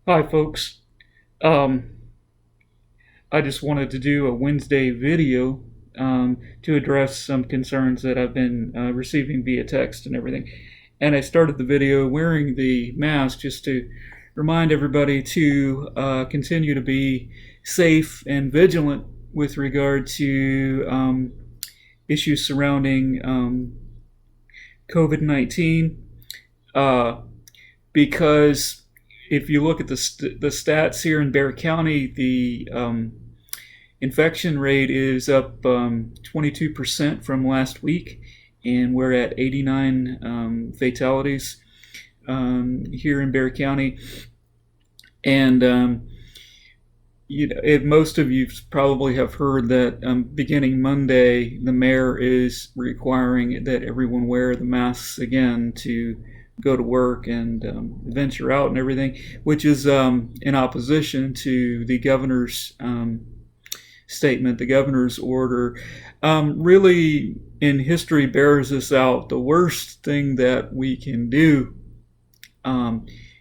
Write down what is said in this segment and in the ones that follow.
Hi, folks. Um, I just wanted to do a Wednesday video to address some concerns that I've been receiving via text and everything. And I started the video wearing the mask just to remind everybody to continue to be safe and vigilant with regard to issues surrounding COVID 19. Uh, because if you look at the stats here in Bexar County, the infection rate is up 22% from last week, and we're at 89 fatalities here in Bexar County. And most of you probably have heard that beginning Monday, the mayor is requiring that everyone wear the masks again to go to work and venture out and everything, which is in opposition to the governor's statement, the governor's order. Really, in history, bears this out. The worst thing that we can do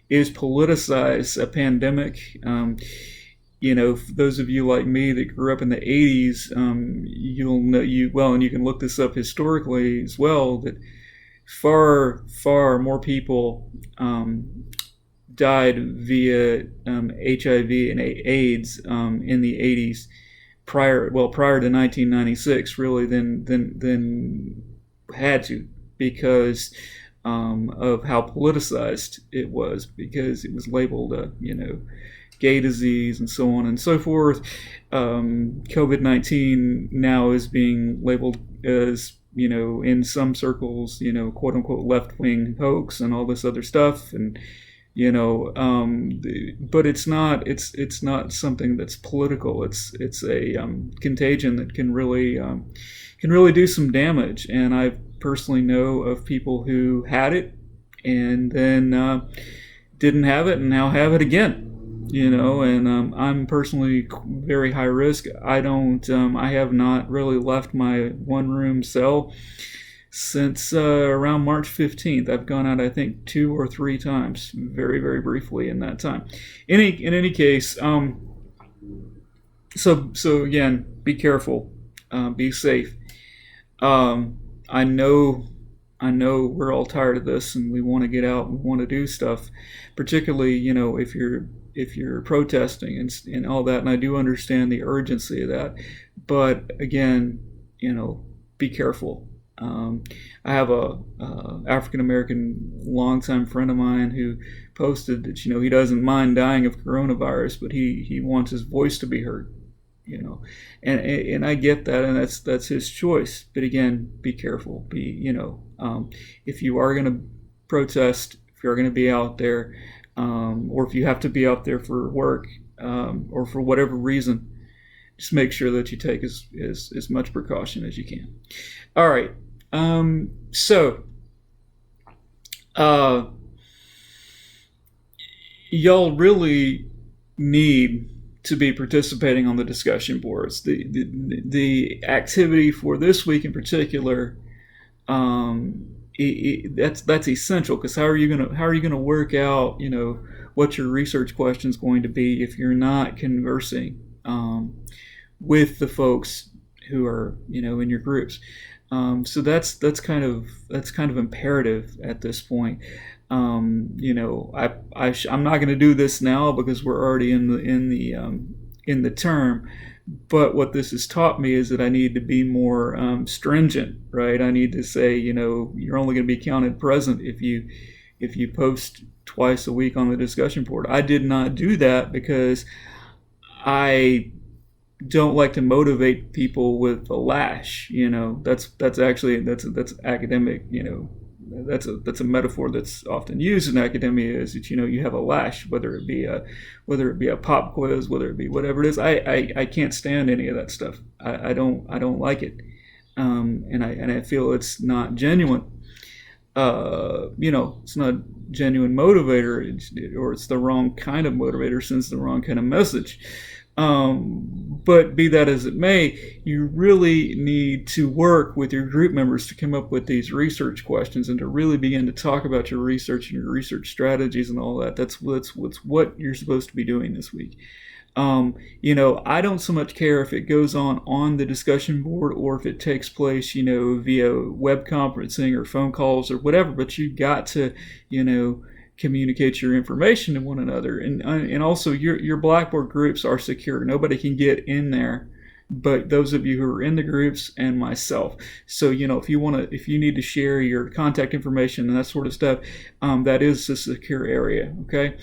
is politicize a pandemic. Those of you like me that grew up in the 80s, you'll know and you can look this up historically as well, that far more people died via HIV and AIDS in the 80s prior to 1996 really than had to, because of how politicized it was, because it was labeled gay disease and so on and so forth. COVID-19 now is being labeled as, in some circles, quote unquote left wing hoax and all this other stuff. And, but it's not something that's political. It's a contagion that can really do some damage. And I personally know of people who had it and then didn't have it and now have it again. And I'm personally very high risk. I have not really left my one room cell since around March 15th. I've gone out, I think, 2 or 3 times, very, very briefly in that time. In any case, so again, be careful, be safe. I know we're all tired of this, and we want to get out and want to do stuff, particularly if you're protesting and all that. And I do understand the urgency of that, but again, be careful. I have a African American longtime friend of mine who posted that he doesn't mind dying of coronavirus, but he wants his voice to be heard. And I get that, and that's his choice. But again, be careful. If you are going to protest, if you're going to be out there, or if you have to be out there for work, or for whatever reason, just make sure that you take as much precaution as you can. All right. So y'all really need to be participating on the discussion boards. The activity for this week in particular, that's essential, because how are you gonna work out what your research question is going to be if you're not conversing with the folks who are in your groups. So that's kind of imperative at this point. I'm not going to do this now because we're already in the term. But what this has taught me is that I need to be more stringent, right? I need to say, you're only going to be counted present if you post twice a week on the discussion board. I did not do that because I don't like to motivate people with a lash. That's academic. That's a metaphor that's often used in academia, is that you have a lash, whether it be a pop quiz, whether it be whatever it is. I can't stand any of that stuff. I don't like it, and I feel it's not genuine. It's not genuine motivator, or it's the wrong kind of motivator, sends the wrong kind of message. But be that as it may, you really need to work with your group members to come up with these research questions and to really begin to talk about your research and your research strategies and all that. That's what you're supposed to be doing this week. I don't so much care if it goes on the discussion board or if it takes place, via web conferencing or phone calls or whatever. But you've got to, communicate your information to one another, and also your Blackboard groups are secure. Nobody can get in there, but those of you who are in the groups and myself. So if you need to share your contact information and that sort of stuff, that is a secure area. Okay.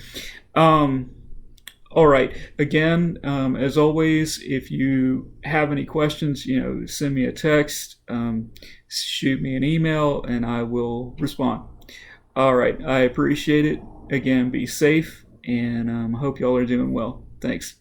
All right. Again, as always, if you have any questions, send me a text, shoot me an email, and I will respond. All right. I appreciate it. Again, be safe, and hope y'all are doing well. Thanks.